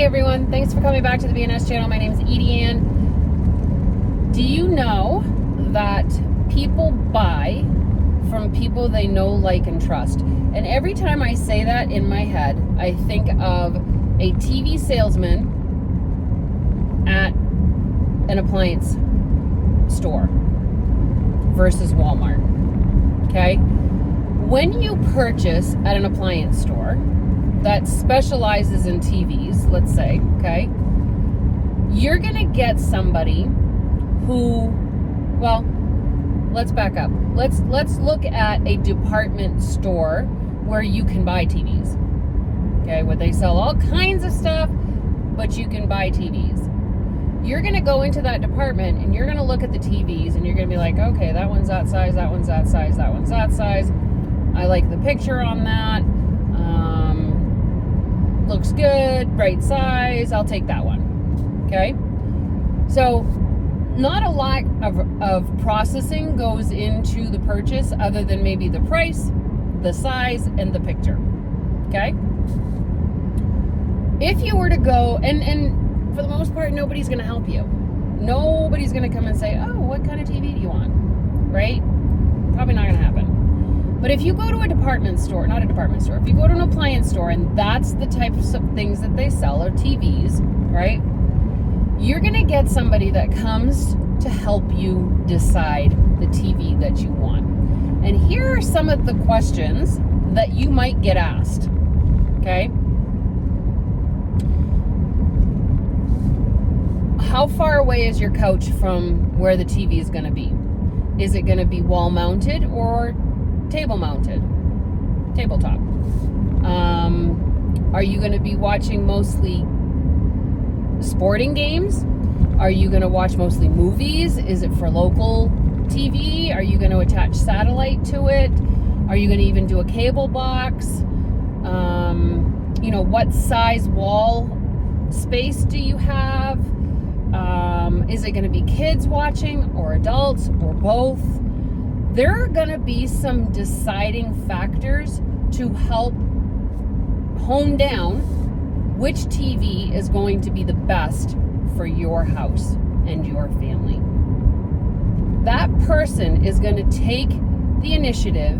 everyone, thanks for coming back to the BNS channel. My name is Edie Ann. Do you know that people buy from people they know, like, and trust? And every time I say that in my head, I think of a TV salesman at an appliance store versus Walmart. Okay? When you purchase at an appliance store that specializes in TVs, let's say, okay, you're gonna get somebody who, well, let's back up. Let's look at a department store where you can buy TVs. Okay, where they sell all kinds of stuff, but you can buy TVs. You're gonna go into that department and you're gonna look at the TVs and you're gonna be like, okay, that one's that size, that one's that size, that one's that size. I like the picture on that. Looks good, right size, I'll take that one. Okay? So not a lot of processing goes into the purchase other than maybe the price, the size, and the picture. Okay? If you were to go, and for the most part, nobody's going to help you. Nobody's going to come and say, oh, what kind of TV do you want? Right? Probably not going to happen. But if you go to a department store, not a department store, if you go to an appliance store and that's the types of things that they sell, are TVs, right? You're going to get somebody that comes to help you decide the TV that you want. And here are some of the questions that you might get asked, okay? How far away is your couch from where the TV is going to be? Is it going to be wall mounted or table mounted? Tabletop. Are you going to be watching mostly sporting games? Are you going to watch mostly movies? Is it for local TV? Are you going to attach satellite to it? Are you going to even do a cable box? What size wall space do you have? Is it going to be kids watching or adults or both? There are going to be some deciding factors to help hone down which TV is going to be the best for your house and your family. That person is going to take the initiative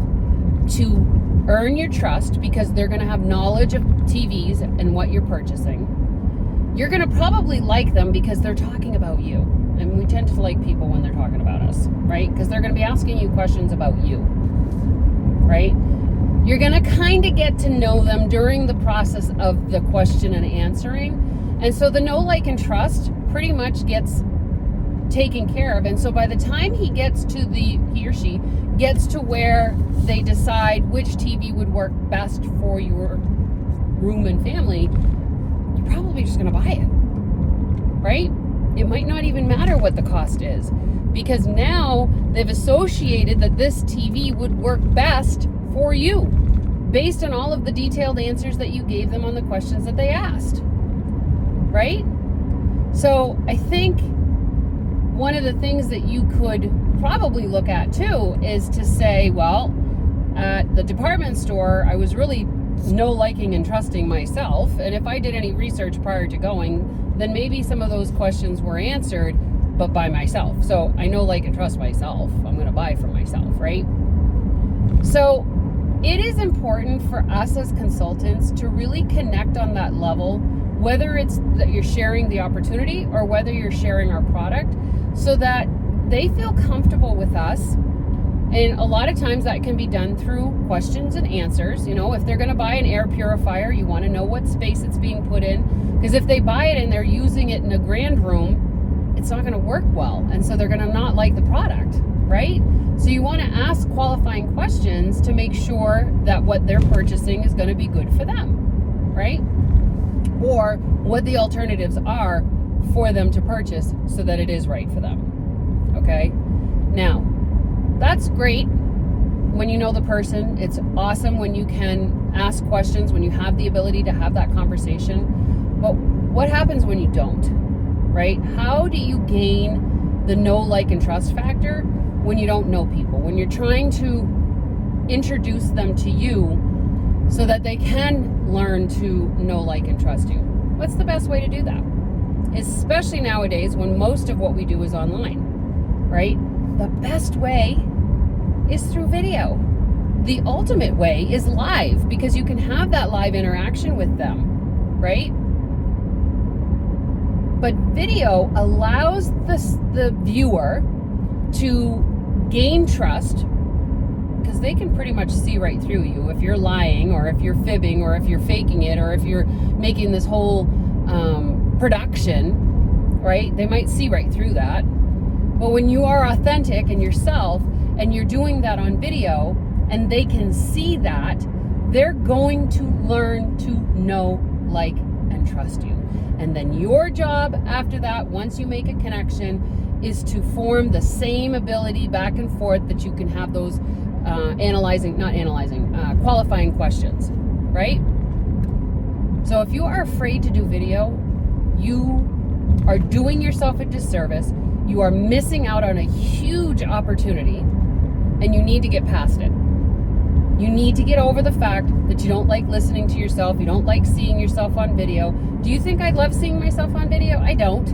to earn your trust because they're going to have knowledge of TVs and what you're purchasing. You're going to probably like them because they're talking about you. And we tend to like people when they're talking about us, right? Because they're going to be asking you questions about you, right? You're going to kind of get to know them during the process of the question and answering. And so the know, like, and trust pretty much gets taken care of. And so by the time he or she gets to where they decide which TV would work best for your room and family, you're probably just going to buy it, right? It might not even matter what the cost is because now they've associated that this TV would work best for you based on all of the detailed answers that you gave them on the questions that they asked, right? So I think one of the things that you could probably look at too is to say, well, at the department store, I was really liking and trusting myself. And if I did any research prior to going, then maybe some of those questions were answered, but by myself. So I know, like, and trust myself. I'm going to buy from myself, right? So it is important for us as consultants to really connect on that level, whether it's that you're sharing the opportunity or whether you're sharing our product, so that they feel comfortable with us. And a lot of times that can be done through questions and answers. If they're going to buy an air purifier, you want to know what space it's being put in. Because if they buy it and they're using it in a grand room, it's not going to work well. And so they're going to not like the product, right? So you want to ask qualifying questions to make sure that what they're purchasing is going to be good for them, right? Or what the alternatives are for them to purchase so that it is right for them, okay? Now, that's great when you know the person. It's awesome when you can ask questions, when you have the ability to have that conversation. But what happens when you don't, right? How do you gain the know, like, and trust factor when you don't know people? When you're trying to introduce them to you so that they can learn to know, like, and trust you. What's the best way to do that? Especially nowadays when most of what we do is online, right? The best way is through video. The ultimate way is live, because you can have that live interaction with them, right? But video allows the viewer to gain trust, because they can pretty much see right through you if you're lying, or if you're fibbing, or if you're faking it, or if you're making this whole production, right? They might see right through that. But when you are authentic and yourself, and you're doing that on video, and they can see that, they're going to learn to know, like, and trust you. And then your job after that, once you make a connection, is to form the same ability back and forth that you can have those qualifying questions, right? So if you are afraid to do video, you are doing yourself a disservice. You are missing out on a huge opportunity, and you need to get past it. You need to get over the fact that you don't like listening to yourself. You don't like seeing yourself on video. Do you think I love seeing myself on video? I don't.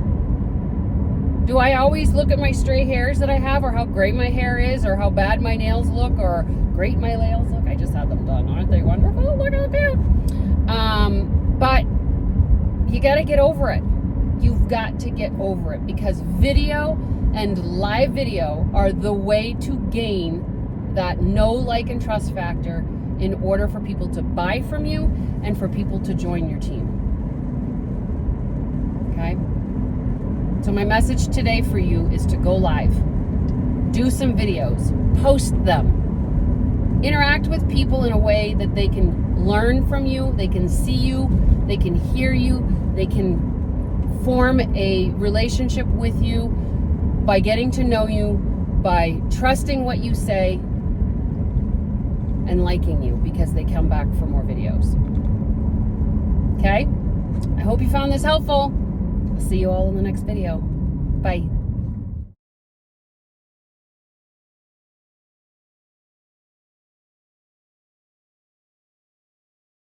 Do I always look at my stray hairs that I have, or how gray my hair is, or how bad my nails look, or great my nails look? I just had them done. Aren't they wonderful? Look at them. But you got to get over it. You've got to get over it, because video and live video are the way to gain that know, like, and trust factor in order for people to buy from you and for people to join your team. Okay? So my message today for you is to go live. Do some videos. Post them. Interact with people in a way that they can learn from you, they can see you, they can hear you, they can form a relationship with you by getting to know you, by trusting what you say, and liking you, because they come back for more videos. Okay? I hope you found this helpful. I'll see you all in the next video. Bye.